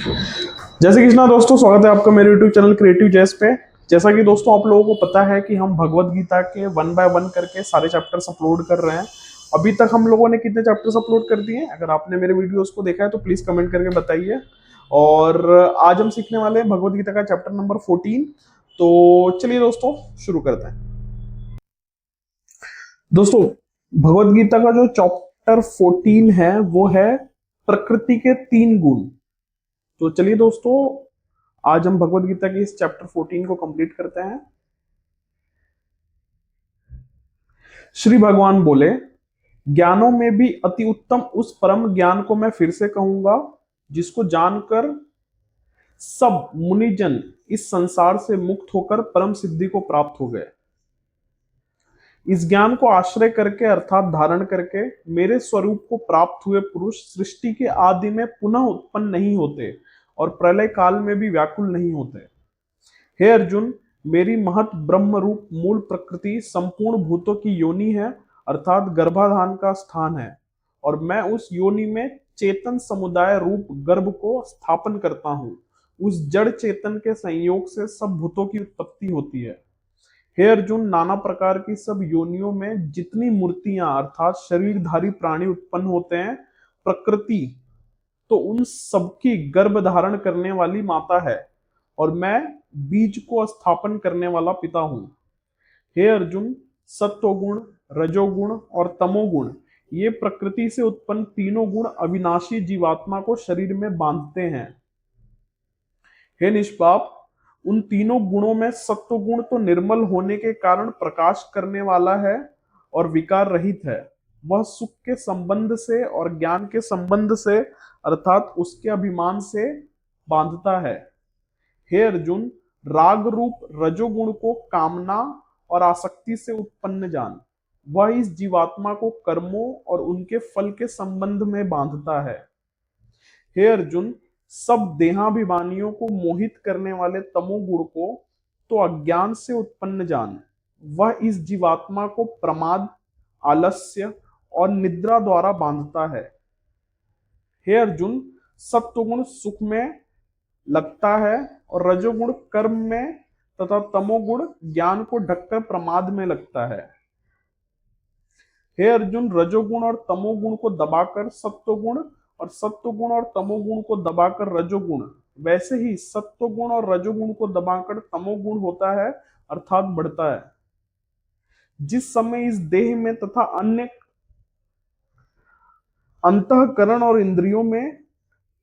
जय श्री कृष्णा दोस्तों, स्वागत है आपका मेरे YouTube चैनल क्रिएटिव जैस पे। जैसा कि दोस्तों आप लोगों को पता है कि हम भगवत गीता के 1 बाय 1 करके सारे चैप्टर्स अपलोड कर रहे हैं। अभी तक हम लोगों ने कितने चैप्टर्स अपलोड कर दिए? अगर आपने मेरे वीडियोस को देखा है तो प्लीज कमेंट करके बताइए। और आज हम सीखने वाले हैं भगवत गीता का चैप्टर नंबर 14। तो चलिए दोस्तों शुरू करते हैं। दोस्तों, भगवत गीता का जो चैप्टर 14 है वो है प्रकृति के 3 गुण। तो चलिए दोस्तों, आज हम भगवत गीता के इस चैप्टर 14 को कंप्लीट करते हैं। श्री भगवान बोले, ज्ञानों में भी अति उत्तम उस परम ज्ञान को मैं फिर से कहूंगा जिसको जानकर सब मुनिजन इस संसार से मुक्त होकर परम सिद्धि को प्राप्त हो गए। इस ज्ञान को आश्रय करके अर्थात धारण करके मेरे स्वरूप को प्राप्त हुए पुरुष सृष्टि के आदि में पुनः उत्पन्न नहीं होते और प्रलय काल में भी व्याकुल नहीं होते। हे अर्जुन, मेरी महत ब्रह्म रूप मूल प्रकृति संपूर्ण भूतों की योनि है, अर्थात गर्भाधान का स्थान है, और मैं उस योनि में चेतन समुदाय रूप गर्भ को स्थापन करता हूँ। उस जड़ चेतन के संयोग से सब भूतों की उत्पत्ति होती है। हे अर्जुन, नाना प्रकार की सब योनियों में जितनी मूर्तियां अर्थात शरीरधारी प्राणी उत्पन्न होते हैं, प्रकृति तो उन सबकी गर्भ धारण करने वाली माता है, और मैं बीज को स्थापन करने वाला पिता हूं। हे अर्जुन, सत्वगुण, रजोगुण और तमोगुण ये प्रकृति से उत्पन्न तीनों गुण अविनाशी जीवात्मा को शरीर में बांधते हैं। हे निष्पाप, उन तीनों गुणों में सत्व गुण तो निर्मल होने के कारण प्रकाश करने वाला है और विकार रहित है। वह सुख के संबंध से और ज्ञान के संबंध से अर्थात उसके अभिमान से बांधता है। हे अर्जुन, राग रूप रजोगुण को कामना और आसक्ति से उत्पन्न जान। वह इस जीवात्मा को कर्मों और उनके फल के संबंध में बांधता है। हे अर्जुन, सब देहाभिमानियों को मोहित करने वाले तमोगुण को तो अज्ञान से उत्पन्न जान। वह इस जीवात्मा को प्रमाद, आलस्य और निद्रा द्वारा बांधता है। हे अर्जुन, सत्वगुण सुख में लगता है और रजोगुण कर्म में तथा तमोगुण ज्ञान को ढककर प्रमाद में लगता है। हे अर्जुन, रजोगुण और तमोगुण को दबाकर सत्वगुण और सत्वगुण और तमोगुण को दबाकर रजोगुण, वैसे ही सत्वगुण और रजोगुण को दबाकर तमोगुण होता है अर्थात बढ़ता है। जिस समय इस देह में तथा अन्य अंतःकरण और इंद्रियों में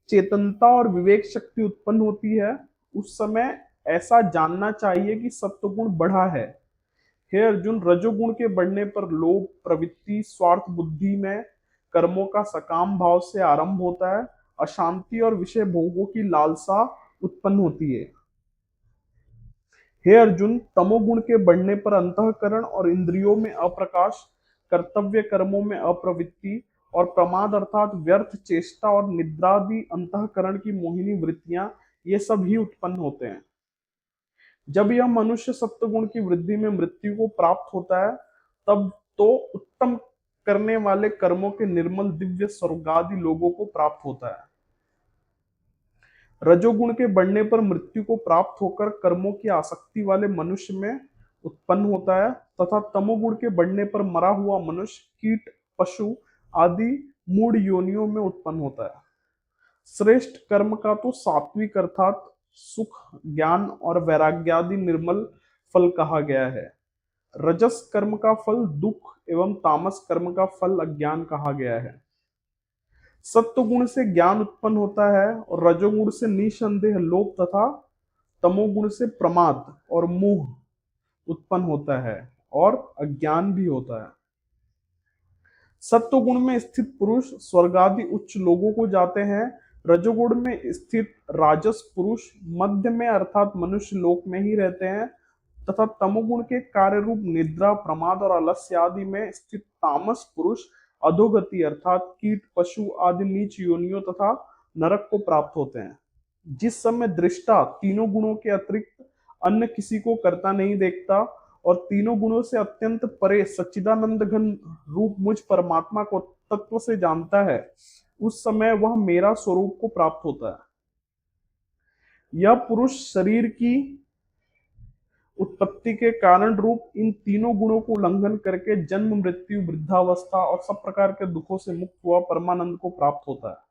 चेतनता और विवेक शक्ति उत्पन्न होती है, उस समय ऐसा जानना चाहिए कि सत्वगुण बढ़ा है। हे अर्जुन, रजोगुण के बढ़ने पर लोभ, प्रवृत्ति, स्वार्थ बुद्धि में कर्मों का सकाम भाव से आरंभ होता है, अशांति और विषय भोगों की लालसा उत्पन्न होती है। हे अर्जुन, तमोगुण के बढ़ने पर अंतःकरण और इंद्रियों में अप्रकाश, कर्तव्य कर्मों में अप्रवृत्ति और प्रमाद अर्थात व्यर्थ चेष्टा और निद्रादि अंतःकरण की मोहिनी वृत्तियां, ये सब ही उत्पन्न होते हैं। जब यह मनुष्य सत्वगुण की वृद्धि में मृत्यु को प्राप्त होता है, तब तो उत्तम करने वाले कर्मों के निर्मल दिव्य स्वर्गादि लोगों को प्राप्त होता है। रजोगुण के बढ़ने पर मृत्यु को प्राप्त होकर कर्मों की आसक्ति वाले मनुष्य में उत्पन्न होता है, तथा तमोगुण के बढ़ने पर मरा हुआ मनुष्य कीट, पशु आदि मूढ़ योनियों में उत्पन्न होता है। श्रेष्ठ कर्म का तो सात्विक अर्थात सुख, ज्ञान और वैराग्यादि निर्मल फल कहा गया है। रजस कर्म का फल दुख एवं तामस कर्म का फल अज्ञान कहा गया है। सत्व गुण से ज्ञान उत्पन्न होता है और रजोगुण से निसंदेह लोभ तथा तमोगुण से प्रमाद और मोह उत्पन्न होता है और अज्ञान भी होता है। सत्व गुण में स्थित पुरुष स्वर्गादि उच्च लोगों को जाते हैं। रजोगुण में स्थित राजस पुरुष मध्य में अर्थात मनुष्य लोक में ही रहते हैं, तथा तमोगुण के कार्य रूप निद्रा, प्रमाद और आलस्य आदि में स्थित तामस पुरुष अधोगति अर्थात कीट, पशु आदि नीच योनियों तथा नरक को प्राप्त होते हैं। जिस समय दृष्टा तीनों गुणों के अतिरिक्त अन्य किसी को करता नहीं देखता और तीनों गुणों से अत्यंत परे सच्चिदानंद घन रूप मुझ परमात्मा को तत्व से जानता है, उस समय वह मेरा स्वरूप को प्राप्त होता है। यह पुरुष शरीर की उत्पत्ति के कारण रूप इन तीनों गुणों को उल्लंघन करके जन्म मृत्यु वृद्धावस्था और सब प्रकार के दुखों से मुक्त हुआ परमानंद को प्राप्त होता है।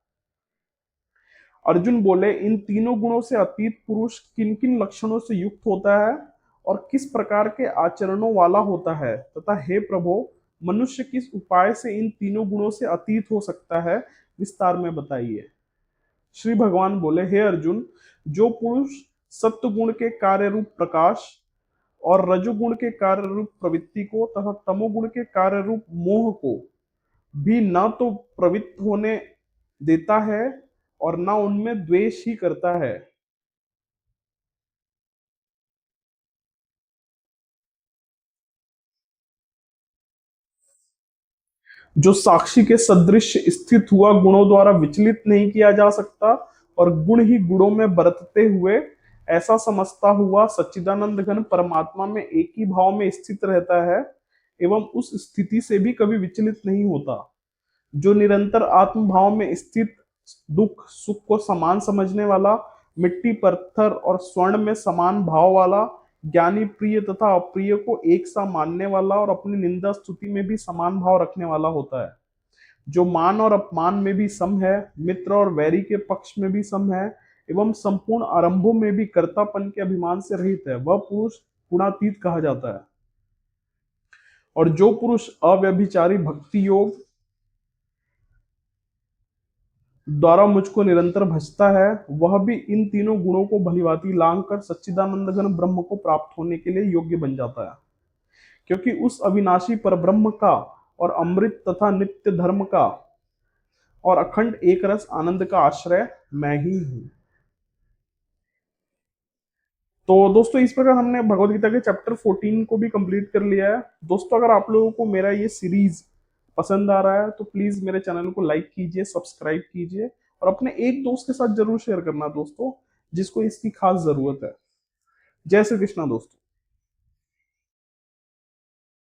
अर्जुन बोले, इन तीनों गुणों से अतीत पुरुष किन किन लक्षणों से युक्त होता है और किस प्रकार के आचरणों वाला होता है, तथा हे प्रभु, मनुष्य किस उपाय से इन तीनों गुणों से अतीत हो सकता है, विस्तार में बताइए। श्री भगवान बोले, हे अर्जुन, जो पुरुष सत्व गुण के कार्य रूप प्रकाश और रजोगुण के कार्य रूप प्रवृत्ति को तथा तमोगुण के कार्य रूप मोह को भी न तो प्रवृत्त होने देता है और न उनमें द्वेष ही करता है, जो साक्षी के सदृश स्थित हुआ गुणों द्वारा विचलित नहीं किया जा सकता और गुण ही गुणों में बरतते हुए ऐसा समझता हुआ सच्चिदानंद घन परमात्मा में एक ही भाव में स्थित रहता है एवं उस स्थिति से भी कभी विचलित नहीं होता, जो निरंतर आत्म भाव में स्थित, दुख सुख को समान समझने वाला, मिट्टी पत्थर और स्वर्ण में समान भाव वाला, ज्ञानी प्रिय तथा अप्रिय को एक सा मानने वाला और अपनी निंदा स्तुति में भी समान भाव रखने वाला होता है, जो मान और अपमान में भी सम है, मित्र और वैरी के पक्ष में भी सम है एवं संपूर्ण आरंभों में भी कर्तापन के अभिमान से रहित है, वह पुरुष गुणातीत कहा जाता है। और जो पुरुष अव्यभिचारी भक्ति योग द्वारा मुझको निरंतर भजता है, वह भी इन तीनों गुणों को भलीभांति लांघ कर सच्चिदानंद घन ब्रह्म को प्राप्त होने के लिए योग्य बन जाता है, क्योंकि उस अविनाशी पर ब्रह्म का और अमृत तथा नित्य धर्म का और अखंड एक रस आनंद का आश्रय मैं ही हूं। तो दोस्तों, इस प्रकार हमने भगवत गीता के चैप्टर 14 को भी कंप्लीट कर लिया है। दोस्तों, अगर आप लोगों को मेरा ये सीरीज पसंद आ रहा है तो प्लीज मेरे चैनल को लाइक कीजिए, सब्सक्राइब कीजिए और अपने एक दोस्त के साथ जरूर शेयर करना दोस्तों, जिसको इसकी खास जरूरत है। जय श्री कृष्णा दोस्तों।